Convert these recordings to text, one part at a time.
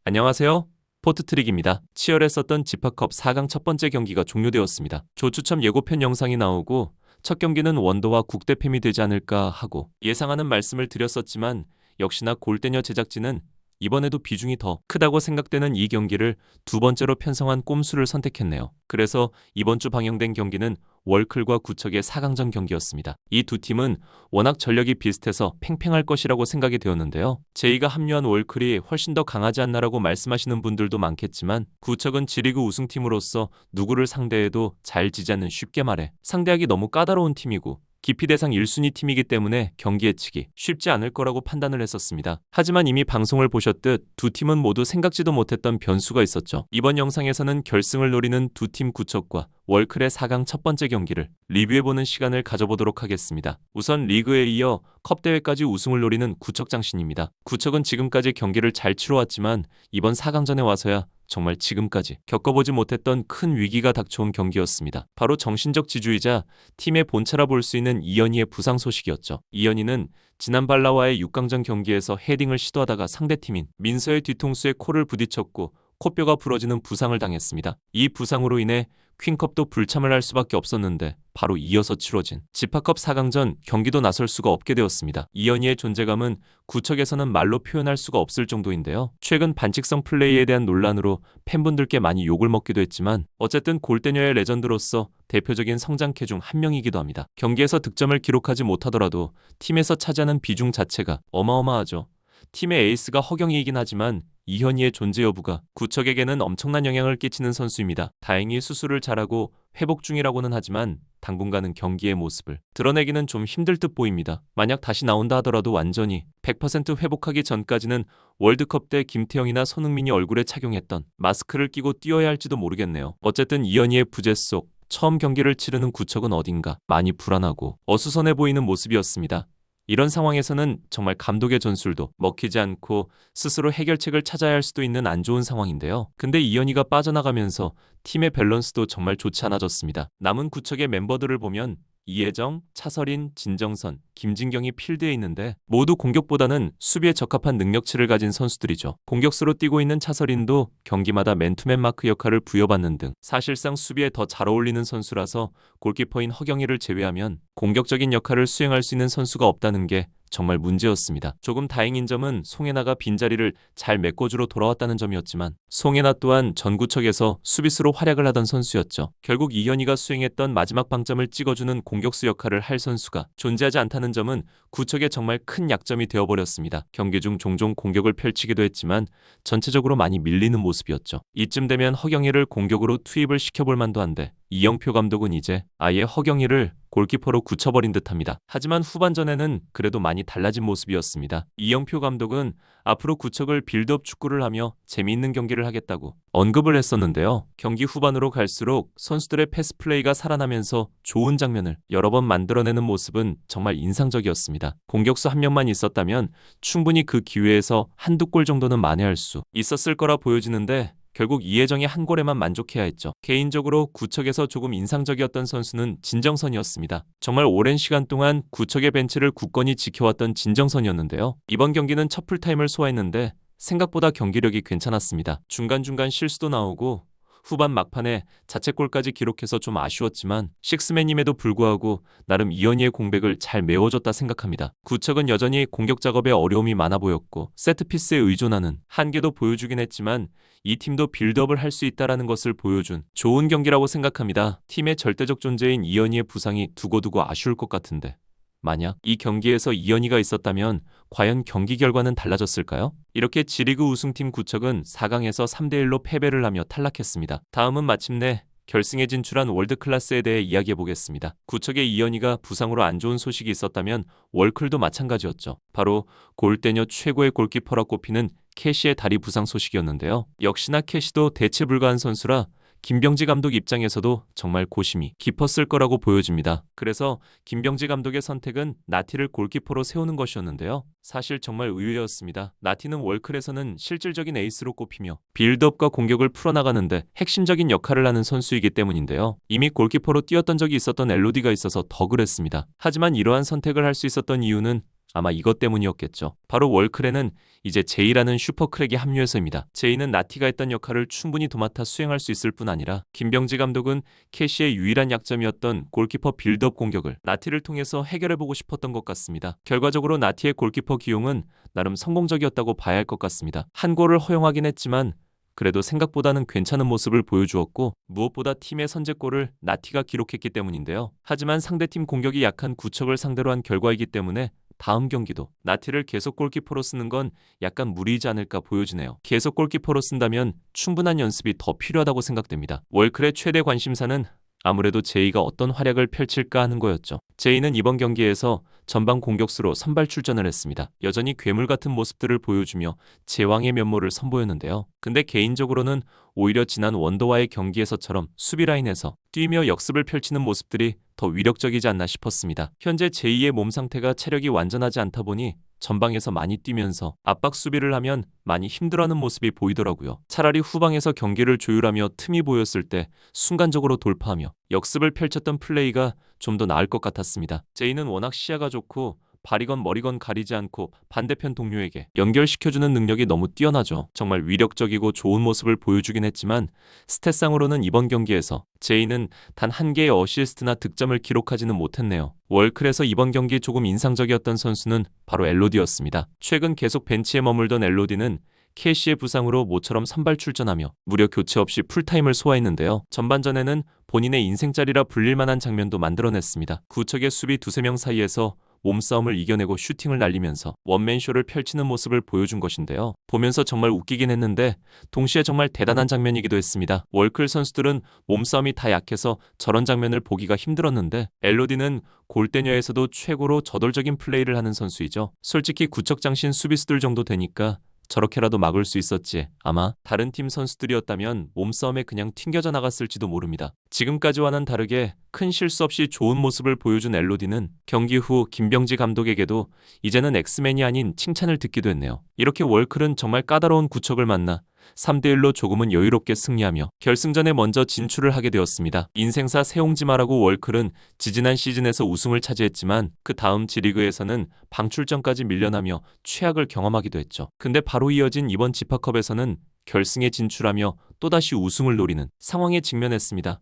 안녕하세요. 포트트릭입니다. 치열했었던 지파컵 4강 첫 번째 경기가 종료되었습니다. 조추첨 예고편 영상이 나오고 첫 경기는 원더와 국대팸이 되지 않을까 하고 예상하는 말씀을 드렸었지만 역시나 골대녀 제작진은 이번에도 비중이 더 크다고 생각되는 이 경기를 두 번째로 편성한 꼼수를 선택했네요. 그래서 이번 주 방영된 경기는 월클과 구척의 4강전 경기였습니다. 이 두 팀은 워낙 전력이 비슷해서 팽팽할 것이라고 생각이 되었는데요. 제이가 합류한 월클이 훨씬 더 강하지 않나라고 말씀하시는 분들도 많겠지만 구척은 지리그 우승팀으로서 누구를 상대해도 잘 지지 않는, 쉽게 말해 상대하기 너무 까다로운 팀이고 기피 대상 1순위 팀이기 때문에 경기 예측이 쉽지 않을 거라고 판단을 했었습니다. 하지만 이미 방송을 보셨듯 두 팀은 모두 생각지도 못했던 변수가 있었죠. 이번 영상에서는 결승을 노리는 두 팀 구척과 월클의 4강 첫 번째 경기를 리뷰해보는 시간을 가져보도록 하겠습니다. 우선 리그에 이어 컵대회까지 우승을 노리는 구척 장신입니다. 구척은 지금까지 경기를 잘 치러왔지만 이번 4강전에 와서야 정말 지금까지 겪어보지 못했던 큰 위기가 닥쳐온 경기였습니다. 바로 정신적 지주이자 팀의 본체라 볼 수 있는 이현희의 부상 소식이었죠. 이현희는 지난 발라와의 6강전 경기에서 헤딩을 시도하다가 상대팀인 민서의 뒤통수에 코를 부딪혔고 코뼈가 부러지는 부상을 당했습니다. 이 부상으로 인해 퀸컵도 불참을 할 수밖에 없었는데 바로 이어서 치러진 지파컵 4강전 경기도 나설 수가 없게 되었습니다. 이현희의 존재감은 구척에서는 말로 표현할 수가 없을 정도인데요. 최근 반칙성 플레이에 대한 논란으로 팬분들께 많이 욕을 먹기도 했지만 어쨌든 골대녀의 레전드로서 대표적인 성장캐 중 한 명이기도 합니다. 경기에서 득점을 기록하지 못하더라도 팀에서 차지하는 비중 자체가 어마어마하죠. 팀의 에이스가 허경이이긴 하지만 이현희의 존재 여부가 구척에게는 엄청난 영향을 끼치는 선수입니다. 다행히 수술을 잘하고 회복 중이라고는 하지만 당분간은 경기의 모습을 드러내기는 좀 힘들 듯 보입니다. 만약 다시 나온다 하더라도 완전히 100% 회복하기 전까지는 월드컵 때 김태형이나 손흥민이 얼굴에 착용했던 마스크를 끼고 뛰어야 할지도 모르겠네요. 어쨌든 이현희의 부재 속 처음 경기를 치르는 구척은 어딘가 많이 불안하고 어수선해 보이는 모습이었습니다. 이런 상황에서는 정말 감독의 전술도 먹히지 않고 스스로 해결책을 찾아야 할 수도 있는 안 좋은 상황인데요. 근데 이현희가 빠져나가면서 팀의 밸런스도 정말 좋지 않아졌습니다. 남은 구척의 멤버들을 보면 이혜정, 차서린, 진정선, 김진경이 필드에 있는데 모두 공격보다는 수비에 적합한 능력치를 가진 선수들이죠. 공격수로 뛰고 있는 차서린도 경기마다 맨투맨 마크 역할을 부여받는 등 사실상 수비에 더 잘 어울리는 선수라서 골키퍼인 허경이를 제외하면 공격적인 역할을 수행할 수 있는 선수가 없다는 게 정말 문제였습니다. 조금 다행인 점은 송혜나가 빈자리를 잘 메꿔주러 돌아왔다는 점이었지만 송혜나 또한 전구척에서 수비수로 활약을 하던 선수였죠. 결국 이현희가 수행했던 마지막 방점을 찍어주는 공격수 역할을 할 선수가 존재하지 않다는 점은 구척의 정말 큰 약점이 되어버렸습니다. 경기 중 종종 공격을 펼치기도 했지만 전체적으로 많이 밀리는 모습이었죠. 이쯤 되면 허경이를 공격으로 투입을 시켜볼 만도 한데 이영표 감독은 이제 아예 허경이를 골키퍼로 굳혀버린 듯합니다. 하지만 후반전에는 그래도 많이 달라진 모습이었습니다. 이영표 감독은 앞으로 구척을 빌드업 축구를 하며 재미있는 경기를 하겠다고 언급을 했었는데요. 경기 후반으로 갈수록 선수들의 패스 플레이가 살아나면서 좋은 장면을 여러 번 만들어내는 모습은 정말 인상적이었습니다. 공격수 한 명만 있었다면 충분히 그 기회에서 한두 골 정도는 만회할 수 있었을 거라 보여지는데 결국 이혜정의 한 골에만 만족해야 했죠. 개인적으로 구척에서 조금 인상적이었던 선수는 진정선이었습니다. 정말 오랜 시간 동안 구척의 벤치를 굳건히 지켜왔던 진정선이었는데요. 이번 경기는 첫 풀타임을 소화했는데 생각보다 경기력이 괜찮았습니다. 중간중간 실수도 나오고 후반 막판에 자책골까지 기록해서 좀 아쉬웠지만 식스맨임에도 불구하고 나름 이현희의 공백을 잘 메워줬다 생각합니다. 구척은 여전히 공격 작업에 어려움이 많아 보였고 세트피스에 의존하는 한계도 보여주긴 했지만 이 팀도 빌드업을 할 수 있다는 것을 보여준 좋은 경기라고 생각합니다. 팀의 절대적 존재인 이현희의 부상이 두고두고 아쉬울 것 같은데 만약 이 경기에서 이현희가 있었다면 과연 경기 결과는 달라졌을까요? 이렇게 지리그 우승팀 구척은 4강에서 3대1로 패배를 하며 탈락했습니다. 다음은 마침내 결승에 진출한 월드클래스에 대해 이야기해보겠습니다. 구척의 이현희가 부상으로 안 좋은 소식이 있었다면 월클도 마찬가지였죠. 바로 골대녀 최고의 골키퍼라 꼽히는 캐시의 다리 부상 소식이었는데요. 역시나 캐시도 대체 불가한 선수라 김병지 감독 입장에서도 정말 고심이 깊었을 거라고 보여집니다. 그래서 김병지 감독의 선택은 나티를 골키퍼로 세우는 것이었는데요. 사실 정말 의외였습니다. 나티는 월클에서는 실질적인 에이스로 꼽히며 빌드업과 공격을 풀어나가는데 핵심적인 역할을 하는 선수이기 때문인데요. 이미 골키퍼로 뛰었던 적이 있었던 엘로디가 있어서 더 그랬습니다. 하지만 이러한 선택을 할 수 있었던 이유는 아마 이것 때문이었겠죠. 바로 월클에는 이제 제이라는 슈퍼크랙이 합류해서입니다. 제이는 나티가 했던 역할을 충분히 도맡아 수행할 수 있을 뿐 아니라 김병지 감독은 캐시의 유일한 약점이었던 골키퍼 빌드업 공격을 나티를 통해서 해결해보고 싶었던 것 같습니다. 결과적으로 나티의 골키퍼 기용은 나름 성공적이었다고 봐야 할 것 같습니다. 한 골을 허용하긴 했지만 그래도 생각보다는 괜찮은 모습을 보여주었고 무엇보다 팀의 선제골을 나티가 기록했기 때문인데요. 하지만 상대팀 공격이 약한 구척을 상대로 한 결과이기 때문에 다음 경기도 나티를 계속 골키퍼로 쓰는 건 약간 무리이지 않을까 보여지네요. 계속 골키퍼로 쓴다면 충분한 연습이 더 필요하다고 생각됩니다. 월클의 최대 관심사는 아무래도 제이가 어떤 활약을 펼칠까 하는 거였죠. 제이는 이번 경기에서 전방 공격수로 선발 출전을 했습니다. 여전히 괴물 같은 모습들을 보여주며 제왕의 면모를 선보였는데요. 근데 개인적으로는 오히려 지난 원더와의 경기에서처럼 수비 라인에서 뛰며 역습을 펼치는 모습들이 더 위력적이지 않나 싶었습니다. 현재 제이의 몸 상태가 체력이 완전하지 않다 보니 전방에서 많이 뛰면서 압박 수비를 하면 많이 힘들어하는 모습이 보이더라고요. 차라리 후방에서 경기를 조율하며 틈이 보였을 때 순간적으로 돌파하며 역습을 펼쳤던 플레이가 좀 더 나을 것 같았습니다. 제이는 워낙 시야가 좋고 발이건 머리건 가리지 않고 반대편 동료에게 연결시켜주는 능력이 너무 뛰어나죠. 정말 위력적이고 좋은 모습을 보여주긴 했지만 스탯상으로는 이번 경기에서 제이는 단 한 개의 어시스트나 득점을 기록하지는 못했네요. 월클에서 이번 경기 조금 인상적이었던 선수는 바로 엘로디였습니다. 최근 계속 벤치에 머물던 엘로디는 캐시의 부상으로 모처럼 선발 출전하며 무려 교체 없이 풀타임을 소화했는데요. 전반전에는 본인의 인생짜리라 불릴 만한 장면도 만들어냈습니다. 구척의 수비 두세 명 사이에서 몸싸움을 이겨내고 슈팅을 날리면서 원맨쇼를 펼치는 모습을 보여준 것인데요. 보면서 정말 웃기긴 했는데 동시에 정말 대단한 장면이기도 했습니다. 월클 선수들은 몸싸움이 다 약해서 저런 장면을 보기가 힘들었는데 엘로디는 골대녀에서도 최고로 저돌적인 플레이를 하는 선수이죠. 솔직히 구척장신 수비수들 정도 되니까 저렇게라도 막을 수 있었지. 아마 다른 팀 선수들이었다면 몸싸움에 그냥 튕겨져 나갔을지도 모릅니다. 지금까지와는 다르게 큰 실수 없이 좋은 모습을 보여준 엘로디는 경기 후 김병지 감독에게도 이제는 엑스맨이 아닌 칭찬을 듣기도 했네요. 이렇게 월클은 정말 까다로운 구척을 만나 3대1로 조금은 여유롭게 승리하며 결승전에 먼저 진출을 하게 되었습니다. 인생사 새옹지마라고 월클은 지지난 시즌에서 우승을 차지했지만 그 다음 G리그에서는 방출전까지 밀려나며 최악을 경험하기도 했죠. 근데 바로 이어진 이번 지파컵에서는 결승에 진출하며 또다시 우승을 노리는 상황에 직면했습니다.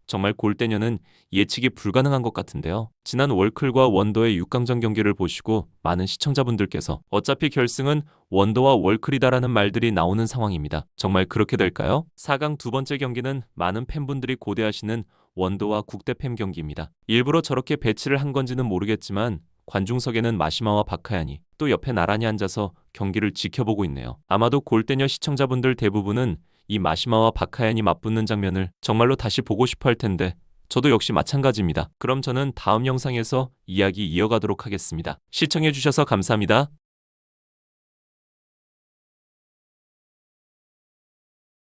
정말 골대녀는 예측이 불가능한 것 같은데요. 지난 월클과 원더의 6강전 경기를 보시고 많은 시청자분들께서 어차피 결승은 원더와 월클이다라는 말들이 나오는 상황입니다. 정말 그렇게 될까요? 4강 두 번째 경기는 많은 팬분들이 고대하시는 원더와 국대팸 경기입니다. 일부러 저렇게 배치를 한 건지는 모르겠지만 관중석에는 마시마와 박하얀이 또 옆에 나란히 앉아서 경기를 지켜보고 있네요. 아마도 골대녀 시청자분들 대부분은 이 마시마와 박하얀이 맞붙는 장면을 정말로 다시 보고 싶어 할 텐데 저도 역시 마찬가지입니다. 그럼 저는 다음 영상에서 이야기 이어가도록 하겠습니다. 시청해주셔서 감사합니다.